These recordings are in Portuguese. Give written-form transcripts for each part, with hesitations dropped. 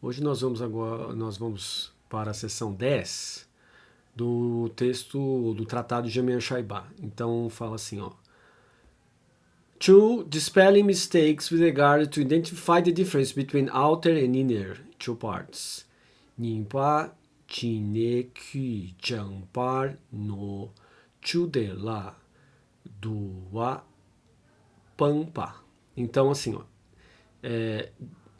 Hoje nós vamos para a seção 10 do texto do Tratado de Emian Shaibá. Então fala assim, ó. Two, the spelling mistakes with regard to identify the difference between outer and inner two parts. Nimpa chineki jampar no chudela dua pampa. Então assim, ó,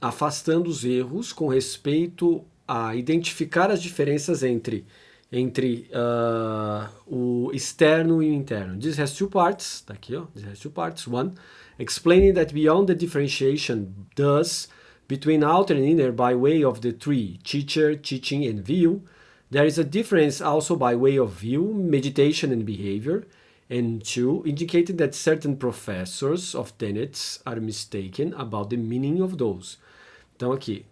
afastando os erros com respeito a identificar as diferenças entre o externo e o interno. This has two parts, tá aqui, ó, this has two parts. One, explaining that beyond the differentiation, thus, between outer and inner by way of the three, teacher, teaching, and view, there is a difference also by way of view, meditation, and behavior. And two, indicating that certain professors of tenets are mistaken about the meaning of those. Então aqui,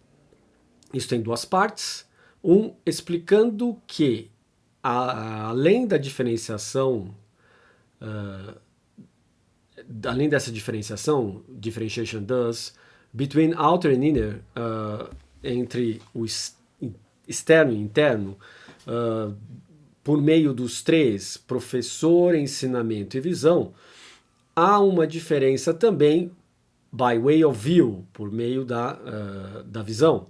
isso tem duas partes. Um, explicando que, além da diferenciação, além dessa diferenciação, differentiation does, between outer and inner, entre o externo e interno, por meio dos três, professor, ensinamento e visão, há uma diferença também by way of view, por meio da visão,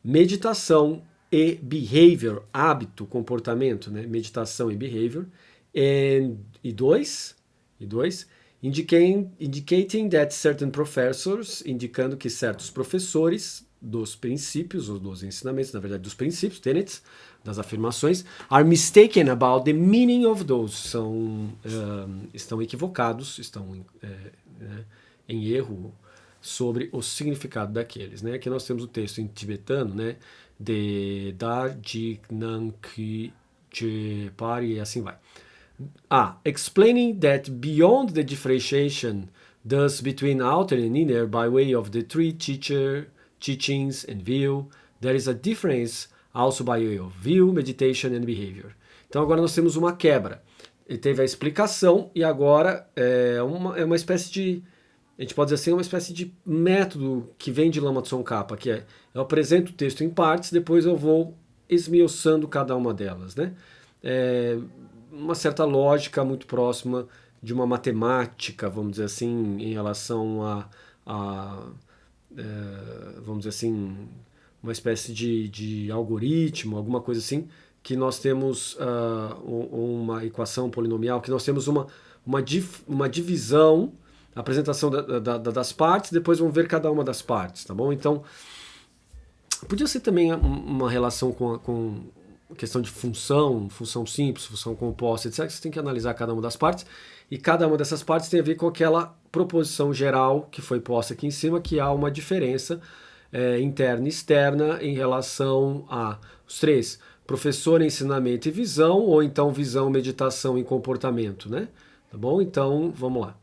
meditação e behavior, hábito, comportamento, né? Meditação e behavior, e dois, indicating that certain professors, indicando que certos professores dos princípios, ou dos ensinamentos, na verdade dos princípios, tenets, das afirmações, are mistaken about the meaning of those, estão equivocados, estão em erro sobre o significado daqueles, né? Aqui nós temos o texto em tibetano, né? De dar, ji, nan, ki, che, pari, e assim vai. Explaining that beyond the differentiation, thus between outer and inner by way of the three teachings and view, there is a difference also by way of view, meditation and behavior. Então agora nós temos uma quebra. Ele teve a explicação e agora é uma espécie de, a gente pode dizer assim, uma espécie de método que vem de Lama Tsongkhapa, que eu apresento o texto em partes, depois eu vou esmiuçando cada uma delas, né? Uma certa lógica muito próxima de uma matemática, vamos dizer assim, em relação vamos dizer assim, uma espécie de algoritmo, alguma coisa assim, que nós temos uma equação polinomial, que nós temos uma divisão, apresentação das partes, depois vamos ver cada uma das partes, tá bom? Então, podia ser também uma relação com questão de função simples, função composta, etc. Você tem que analisar cada uma das partes, e cada uma dessas partes tem a ver com aquela proposição geral que foi posta aqui em cima, que há uma diferença interna e externa em relação a os três, professor, ensinamento e visão, ou então visão, meditação e comportamento, né? Tá bom? Então, vamos lá.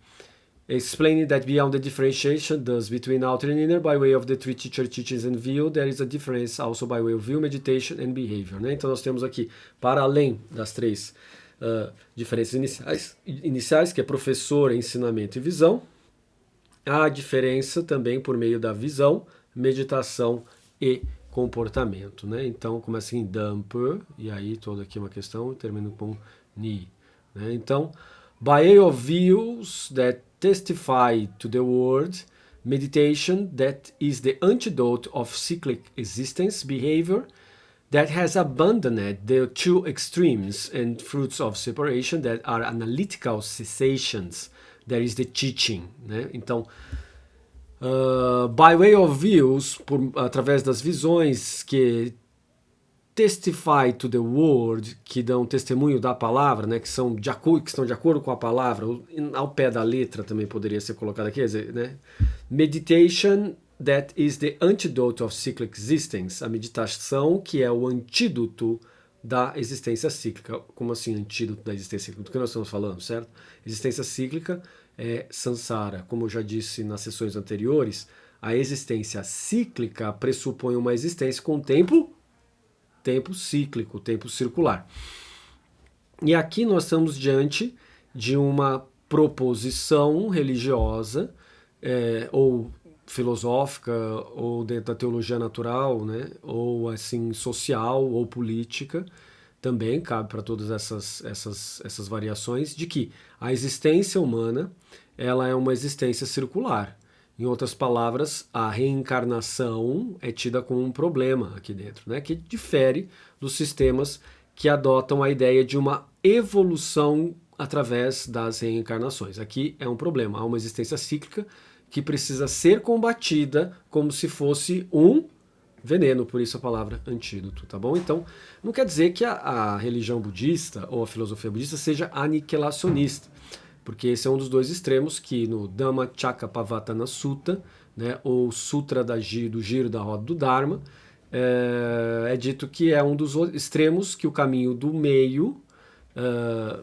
Explaining that beyond the differentiation thus between outer and inner by way of the three teacher, teachings and view, there is a difference also by way of view, meditation and behavior, né? Então nós temos aqui, para além das três diferenças iniciais, que é professor, ensinamento e visão, há a diferença também por meio da visão, meditação e comportamento, né? Então começa em dampu, e aí toda aqui uma questão, termina com ni, né? Então, by way of views that testify to the word, meditation that is the antidote of cyclic existence, behavior that has abandoned the two extremes and fruits of separation that are analytical cessations, that is the teaching, né? Então, by way of views, através das visões que testify to the word, que dão testemunho da palavra, né, que estão de acordo com a palavra, ao pé da letra também poderia ser colocado aqui, né? Meditation that is the antidote of cyclic existence, a meditação que é o antídoto da existência cíclica. Como assim antídoto da existência cíclica? Do que nós estamos falando, certo? Existência cíclica é samsara. Como eu já disse nas sessões anteriores, a existência cíclica pressupõe uma existência com tempo cíclico, tempo circular. E aqui nós estamos diante de uma proposição religiosa, ou filosófica ou dentro da teologia natural, né? Ou assim social ou política, também cabe para todas essas variações, de que a existência humana ela é uma existência circular. Em outras palavras, a reencarnação é tida como um problema aqui dentro, né? Que difere dos sistemas que adotam a ideia de uma evolução através das reencarnações. Aqui é um problema, há uma existência cíclica que precisa ser combatida como se fosse um veneno, por isso a palavra antídoto, tá bom? Então, não quer dizer que a religião budista ou a filosofia budista seja aniquilacionista, porque esse é um dos dois extremos que no Dhammacakkappavattana Sutta, né, ou Sutra do Giro da Roda do Dharma, é dito que é um dos extremos que o caminho do meio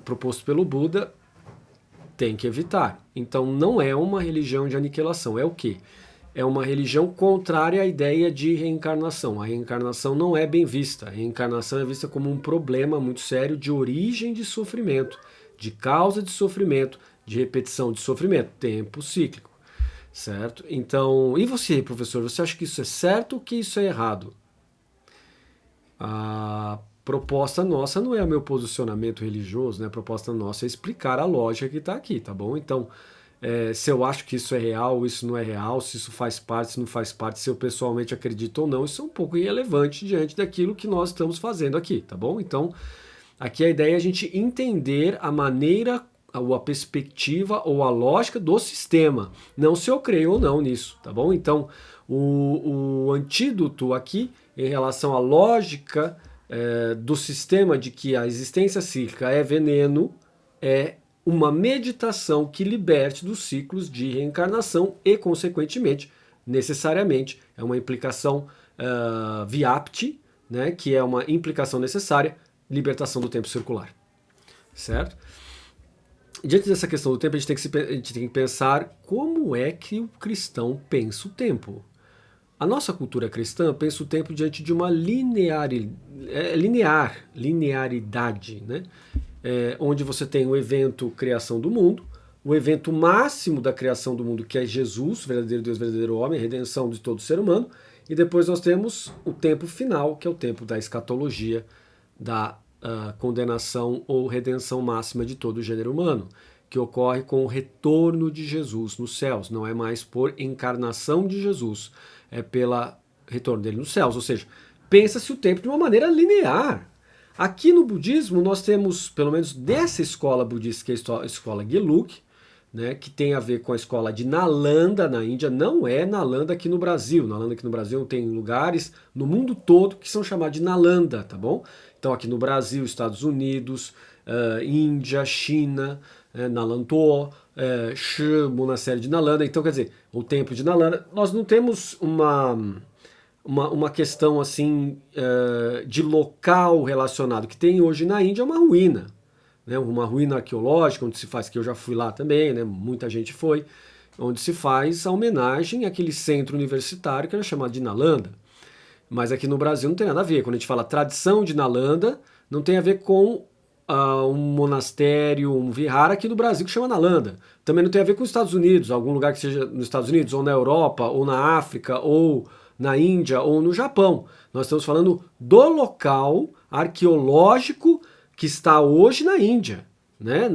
proposto pelo Buda tem que evitar. Então não é uma religião de aniquilação, é o quê? É uma religião contrária à ideia de reencarnação. A reencarnação não é bem vista. A reencarnação é vista como um problema muito sério de origem de sofrimento, de causa de sofrimento, de repetição de sofrimento, tempo cíclico, certo? Então, e você, professor, você acha que isso é certo ou que isso é errado? A proposta nossa não é o meu posicionamento religioso, né? A proposta nossa é explicar a lógica que está aqui, tá bom? Então, se eu acho que isso é real, isso não é real, se isso faz parte, se não faz parte, se eu pessoalmente acredito ou não, isso é um pouco irrelevante diante daquilo que nós estamos fazendo aqui, tá bom? Então, aqui a ideia é a gente entender a maneira, ou a perspectiva, ou a lógica do sistema, não se eu creio ou não nisso, tá bom? Então, o antídoto aqui, em relação à lógica do sistema de que a existência cíclica é veneno, é uma meditação que liberte dos ciclos de reencarnação e, consequentemente, necessariamente, é uma implicação viapti, né, que é uma implicação necessária, libertação do tempo circular. Certo? Diante dessa questão do tempo, a gente tem que pensar como é que o cristão pensa o tempo. A nossa cultura cristã pensa o tempo diante de uma linearidade, né? Onde você tem o evento criação do mundo, o evento máximo da criação do mundo, que é Jesus, verdadeiro Deus, verdadeiro homem, a redenção de todo ser humano, e depois nós temos o tempo final, que é o tempo da escatologia, da condenação ou redenção máxima de todo o gênero humano, que ocorre com o retorno de Jesus nos céus, não é mais por encarnação de Jesus, é pelo retorno dele nos céus, ou seja, pensa-se o tempo de uma maneira linear. Aqui no budismo nós temos, pelo menos dessa escola budista, que é a escola Gelug, né, que tem a ver com a escola de Nalanda na Índia, não é Nalanda aqui no Brasil. Nalanda aqui no Brasil tem lugares no mundo todo que são chamados de Nalanda, tá bom? Então aqui no Brasil, Estados Unidos, Índia, China, Nalantor, monastério de Nalanda. Então, quer dizer, o templo de Nalanda, nós não temos uma questão assim de local relacionado. O que tem hoje na Índia é uma ruína, né? Uma ruína arqueológica, onde se faz, que eu já fui lá também, né? Muita gente foi, onde se faz a homenagem àquele centro universitário que era chamado de Nalanda. Mas aqui no Brasil não tem nada a ver. Quando a gente fala tradição de Nalanda, não tem a ver com um monastério, um vihara aqui no Brasil que chama Nalanda. Também não tem a ver com os Estados Unidos, algum lugar que seja nos Estados Unidos, ou na Europa, ou na África, ou na Índia, ou no Japão. Nós estamos falando do local arqueológico que está hoje na Índia, né?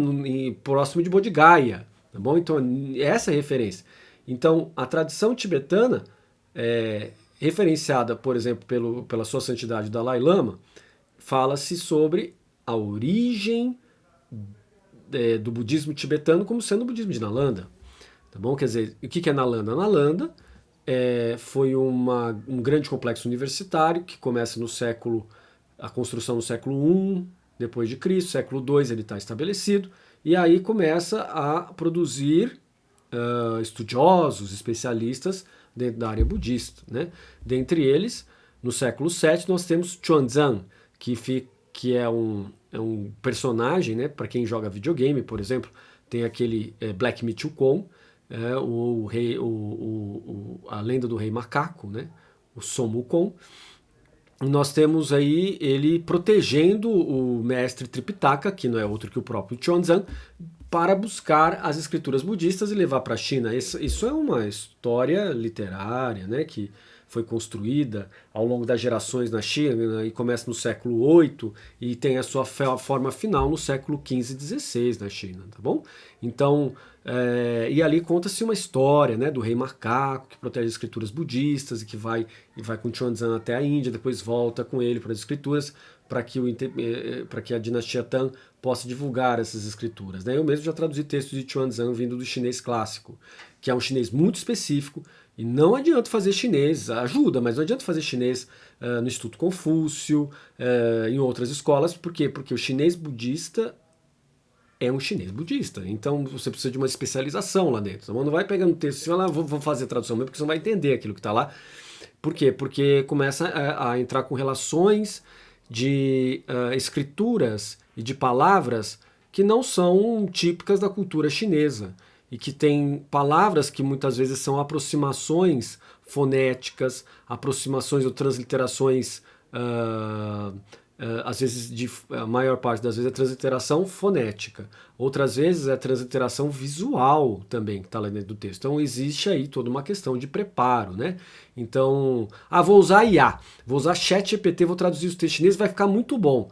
Próximo de Bodh Gaya. Tá bom? Então, essa é a referência. Então, a tradição tibetana referenciada, por exemplo, pela sua santidade Dalai Lama, fala-se sobre a origem do budismo tibetano como sendo o budismo de Nalanda. Tá bom? Quer dizer, o que é Nalanda? Nalanda foi um grande complexo universitário que começa a construção no século I depois de Cristo, século II ele está estabelecido, e aí começa a produzir estudiosos, especialistas dentro da área budista, né? Dentre eles, no século VII, nós temos Chuanzang, que é um personagem, né? Para quem joga videogame, por exemplo, tem aquele Black Myth Wukong, a lenda do rei macaco, né? O Son Wukong. Nós temos aí ele protegendo o mestre Tripitaka, que não é outro que o próprio Chuanzang, para buscar as escrituras budistas e levar para a China. Isso é uma história literária, né, que foi construída ao longo das gerações na China e começa no século VIII e tem a sua forma final no século XV e XVI na China, tá bom? Então, e ali conta-se uma história, né, do rei macaco que protege as escrituras budistas e vai com Xuanzang até a Índia, depois volta com ele para as escrituras para que a dinastia Tang possa divulgar essas escrituras, né? Eu mesmo já traduzi textos de Xuanzang vindo do chinês clássico, que é um chinês muito específico, e não adianta fazer chinês, ajuda, mas não adianta fazer chinês no Instituto Confúcio, em outras escolas. Por quê? Porque o chinês budista é um chinês budista, então você precisa de uma especialização lá dentro. Então não vai pegando texto e falar, vou fazer a tradução mesmo, porque você não vai entender aquilo que está lá. Por quê? Porque começa a entrar com relações de escrituras e de palavras que não são típicas da cultura chinesa e que tem palavras que muitas vezes são aproximações fonéticas, aproximações ou transliterações, às vezes, a maior parte das vezes é transliteração fonética, outras vezes é transliteração visual também, que está lá dentro do texto. Então existe aí toda uma questão de preparo, né? Então, vou usar IA, vou usar ChatGPT, vou traduzir os textos chineses, vai ficar muito bom.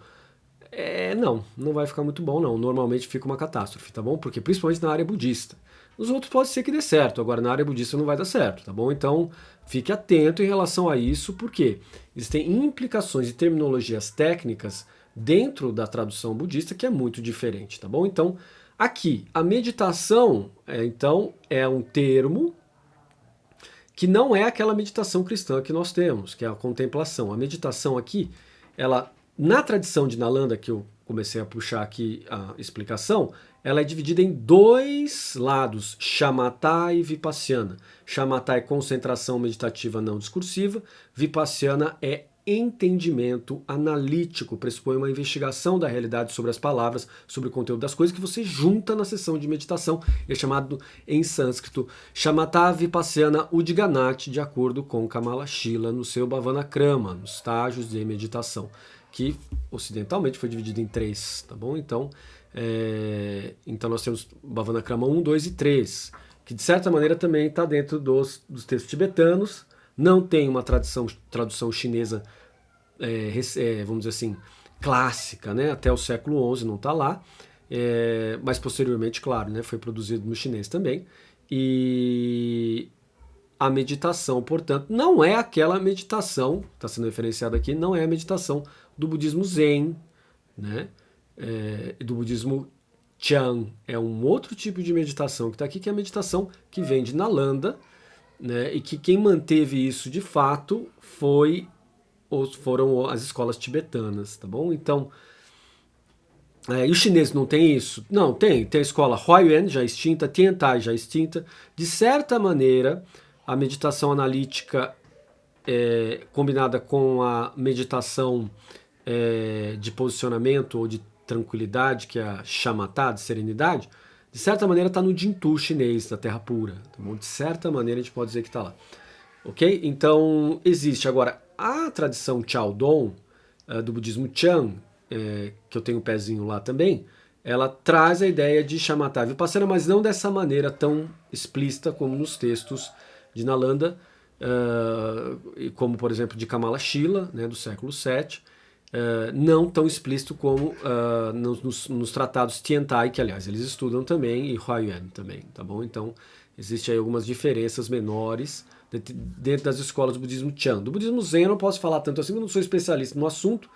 Não vai ficar muito bom não, normalmente fica uma catástrofe, tá bom? Porque principalmente na área budista. Nos outros pode ser que dê certo, agora na área budista não vai dar certo, tá bom? Então fique atento em relação a isso, porque existem implicações e terminologias técnicas dentro da tradução budista que é muito diferente, tá bom? Então aqui, a meditação é um termo que não é aquela meditação cristã que nós temos, que é a contemplação. A meditação aqui, ela na tradição de Nalanda, que eu comecei a puxar aqui a explicação, ela é dividida em dois lados, Shamatha e Vipassana. Shamatha é concentração meditativa não discursiva, Vipassana é entendimento analítico, pressupõe uma investigação da realidade sobre as palavras, sobre o conteúdo das coisas que você junta na sessão de meditação, é chamado em sânscrito Shamatha Vipassana Udganati, de acordo com Kamala Shila no seu Bhavanakrama, nos estágios de meditação, que ocidentalmente foi dividido em 3, tá bom? Então nós temos Bhavanakrama 1, 2 e 3, que de certa maneira também está dentro dos textos tibetanos, não tem uma tradução chinesa, vamos dizer assim, clássica, né? Até o século XI não está lá, mas posteriormente, claro, né, foi produzido no chinês também, e a meditação, portanto, não é aquela meditação, está sendo referenciada aqui, não é a meditação do budismo Zen, né? Do budismo Chan, é um outro tipo de meditação que está aqui, que é a meditação que vem de Nalanda, né? E que quem manteve isso de fato foram as escolas tibetanas, tá bom? Então, e os chineses não tem isso? Não, tem a escola Huaiyuan, já extinta, Tiantai, já extinta. De certa maneira, a meditação analítica combinada com a meditação de posicionamento ou de tranquilidade, que é a Shamatha, de serenidade, de certa maneira está no Jintu chinês, da Terra Pura. Tá bom? De certa maneira a gente pode dizer que está lá. Ok? Então existe. Agora, a tradição Chaodong, do budismo Chan, que eu tenho um pezinho lá também, ela traz a ideia de Shamatha Vipassana, mas não dessa maneira tão explícita como nos textos de Nalanda, como por exemplo de Kamala Shila, né, do século VII, não tão explícito como nos tratados Tiantai, que aliás eles estudam também, e Huaiyuan também, tá bom? Então existem aí algumas diferenças menores dentro das escolas do budismo Chan. Do budismo Zen eu não posso falar tanto assim, eu não sou especialista no assunto,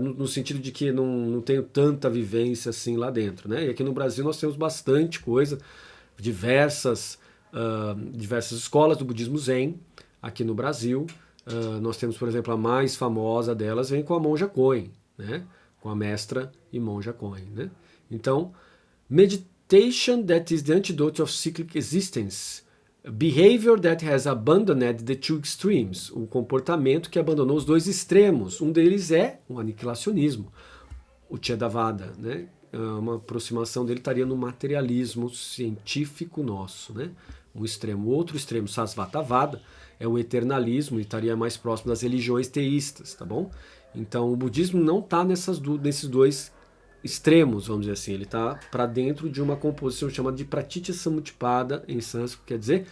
no sentido de que não tenho tanta vivência assim lá dentro, né? E aqui no Brasil nós temos bastante coisa, diversas escolas do budismo Zen aqui no Brasil. Nós temos, por exemplo, a mais famosa delas vem com a monja Koen, né? Com a mestra e monja Koen, né? Então, meditation that is the antidote of cyclic existence, behavior that has abandoned the two extremes, o comportamento que abandonou os dois extremos. Um deles é o aniquilacionismo, o Theravada, né? Uma aproximação dele estaria no materialismo científico nosso, né? Um extremo. O outro extremo, Sasvatavada, é o eternalismo e estaria mais próximo das religiões teístas, tá bom? Então o budismo não está nesses dois extremos, vamos dizer assim. Ele está para dentro de uma composição chamada de pratitya samutpada em sânscrito, quer dizer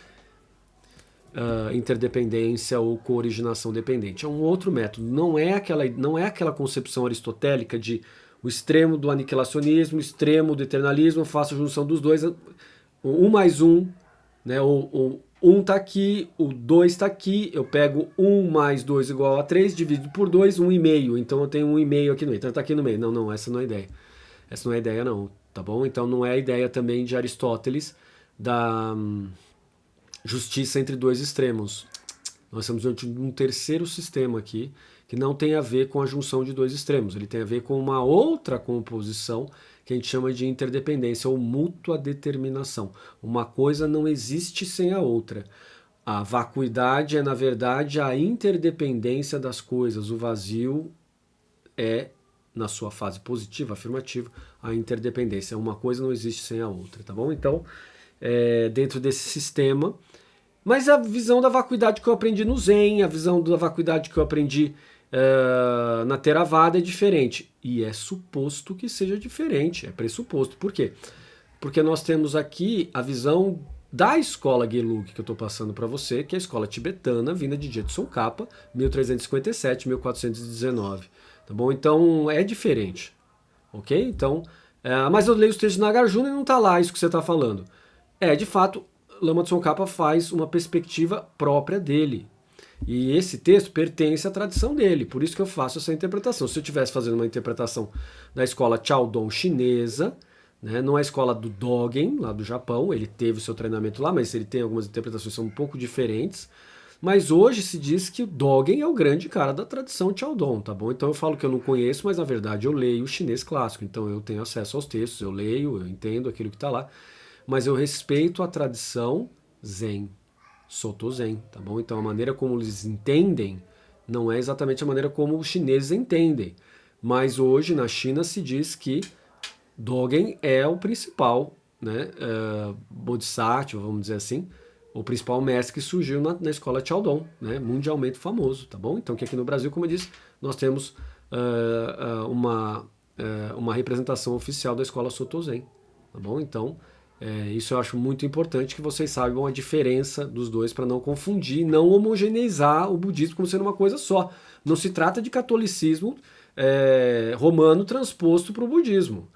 interdependência ou cooriginação dependente. É um outro método. Não é aquela concepção aristotélica de o extremo do aniquilacionismo, o extremo do eternalismo, eu faço a junção dos dois, um mais um, né? O um está aqui, o 2 está aqui, eu pego 1 mais 2 igual a 3, divido por 2, 1,5. Então eu tenho 1,5 aqui no meio. Então está aqui no meio. Não, essa não é a ideia. Essa não é a ideia não, tá bom? Então não é a ideia também de Aristóteles da justiça entre dois extremos. Nós estamos diante de um terceiro sistema aqui, que não tem a ver com a junção de dois extremos. Ele tem a ver com uma outra composição que a gente chama de interdependência ou mútua determinação. Uma coisa não existe sem a outra. A vacuidade é, na verdade, a interdependência das coisas. O vazio é, na sua fase positiva, afirmativa, a interdependência. Uma coisa não existe sem a outra, tá bom? Então, dentro desse sistema. Mas a visão da vacuidade que eu aprendi no Zen, a visão da vacuidade que eu aprendi na Theravada é diferente. E é suposto que seja diferente, é pressuposto. Por quê? Porque nós temos aqui a visão da escola Gelug que eu estou passando para você, que é a escola tibetana, vinda de Jetsun Tsongkhapa, 1357, 1419. Tá bom? Então é diferente. Ok? Então, mas eu leio os textos de Nagarjuna e não está lá isso que você está falando. De fato, Lama Tsongkhapa faz uma perspectiva própria dele. E esse texto pertence à tradição dele, por isso que eu faço essa interpretação. Se eu estivesse fazendo uma interpretação da escola Chaodong chinesa, né, não é a escola do Dogen, lá do Japão, ele teve o seu treinamento lá, mas ele tem algumas interpretações que são um pouco diferentes. Mas hoje se diz que o Dogen é o grande cara da tradição Chaodong, tá bom? Então eu falo que eu não conheço, mas na verdade eu leio o chinês clássico, então eu tenho acesso aos textos, eu leio, eu entendo aquilo que está lá. Mas eu respeito a tradição Zen, Soto Zen, tá bom? Então a maneira como eles entendem não é exatamente a maneira como os chineses entendem. Mas hoje na China se diz que Dogen é o principal, né, Bodhisattva, vamos dizer assim, o principal mestre que surgiu na escola Chaodong, né, mundialmente famoso, tá bom? Então que aqui no Brasil, como eu disse, nós temos uma representação oficial da escola Soto Zen, tá bom? Então isso eu acho muito importante que vocês saibam a diferença dos dois para não confundir, não homogeneizar o budismo como sendo uma coisa só. Não se trata de catolicismo romano transposto para o budismo.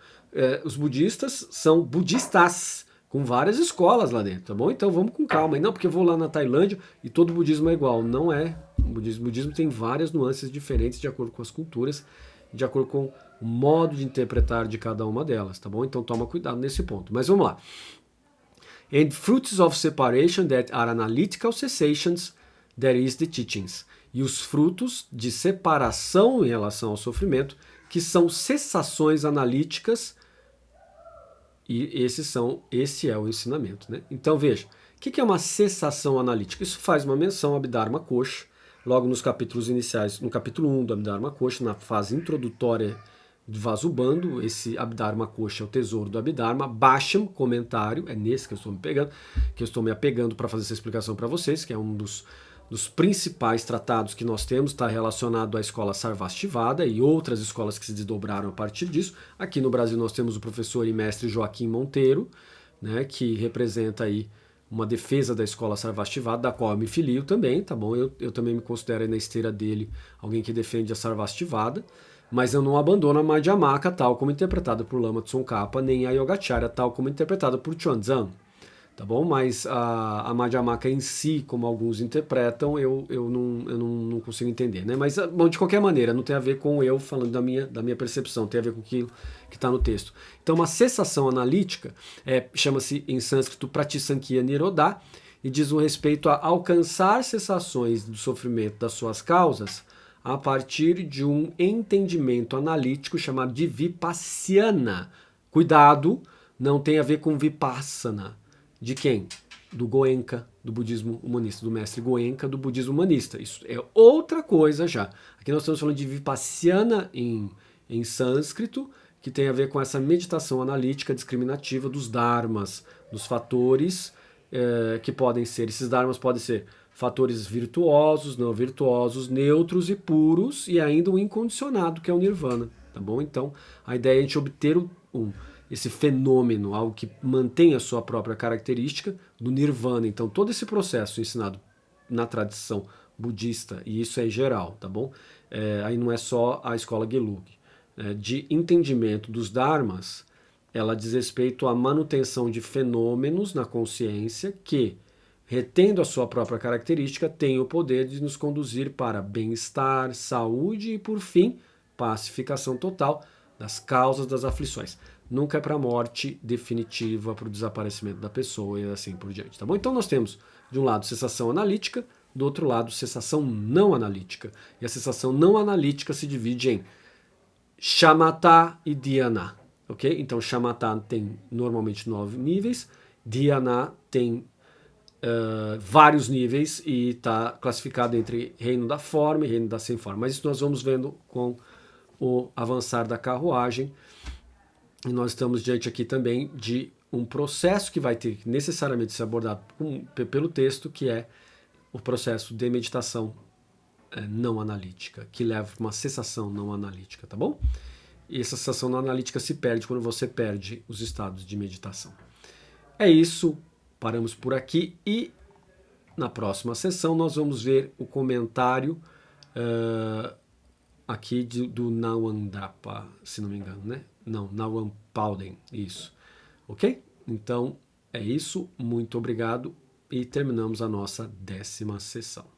Os budistas são budistas, com várias escolas lá dentro, tá bom? Então vamos com calma. E não porque eu vou lá na Tailândia e todo budismo é igual. Não é. O budismo tem várias nuances diferentes de acordo com as culturas, de acordo com o modo de interpretar de cada uma delas, tá bom? Então toma cuidado nesse ponto. Mas vamos lá. And fruits of separation that are analytical cessations, there is the teachings. E os frutos de separação em relação ao sofrimento, que são cessações analíticas, e esse é o ensinamento, né? Então veja, o que é uma cessação analítica? Isso faz uma menção a Abhidharma Kosha, logo nos capítulos iniciais, no capítulo 1 do Abhidharma Kosha, na fase introdutória de Vasubandhu, esse Abhidharma Kosha é o tesouro do Abhidharma, Bhashyam, comentário, é nesse que eu estou me apegando para fazer essa explicação para vocês, que é um dos principais tratados que nós temos, está relacionado à escola Sarvastivada e outras escolas que se desdobraram a partir disso. Aqui no Brasil nós temos o professor e mestre Joaquim Monteiro, né, que representa aí uma defesa da escola Sarvastivada, da qual eu me filio também, tá bom? Eu também me considero aí na esteira dele alguém que defende a Sarvastivada, mas eu não abandono a Madhyamaka tal como interpretada por Lama Tsongkhapa, nem a Yogacarya tal como interpretada por Chuanzang, tá bom? Mas a Madhyamaka em si, como alguns interpretam, eu não consigo entender, né? Mas, bom, de qualquer maneira, não tem a ver com eu falando da minha percepção, tem a ver com aquilo que está no texto. Então, uma cessação analítica chama-se em sânscrito Pratisankhya Nirodha e diz o respeito a alcançar cessações do sofrimento das suas causas a partir de um entendimento analítico chamado de Vipassana. Cuidado, não tem a ver com Vipassana. De quem? Do Goenka, do budismo humanista, do mestre Goenka, do budismo humanista. Isso é outra coisa já. Aqui nós estamos falando de Vipassana em sânscrito, que tem a ver com essa meditação analítica discriminativa dos dharmas, dos fatores que podem ser. Esses dharmas podem ser fatores virtuosos, não virtuosos, neutros e puros, e ainda o incondicionado, que é o nirvana. tá bom? Então, a ideia é a gente obter esse fenômeno, algo que mantém a sua própria característica do nirvana. Então, todo esse processo ensinado na tradição budista, e isso é geral, tá bom? Aí não é só a escola Gelug, de entendimento dos dharmas, ela diz respeito à manutenção de fenômenos na consciência que, retendo a sua própria característica, têm o poder de nos conduzir para bem-estar, saúde e, por fim, pacificação total das causas das aflições. Nunca é para a morte definitiva, para o desaparecimento da pessoa e assim por diante, tá bom? Então nós temos, de um lado, cessação analítica, do outro lado, cessação não analítica. E a cessação não analítica se divide em shamatha e dhyana, ok? Então shamatha tem normalmente 9 níveis, dhyana tem vários níveis e está classificado entre reino da forma e reino da sem forma. Mas isso nós vamos vendo com o avançar da carruagem. E nós estamos diante aqui também de um processo que vai ter que necessariamente ser abordado pelo texto, que é o processo de meditação não analítica, que leva a uma cessação não analítica, tá bom? E essa cessação não analítica se perde quando você perde os estados de meditação. É isso, paramos por aqui e na próxima sessão nós vamos ver o comentário aqui do Nawandapa, se não me engano, né? Não, Nawampalden, isso. Ok? Então é isso, muito obrigado e terminamos a nossa 10ª sessão.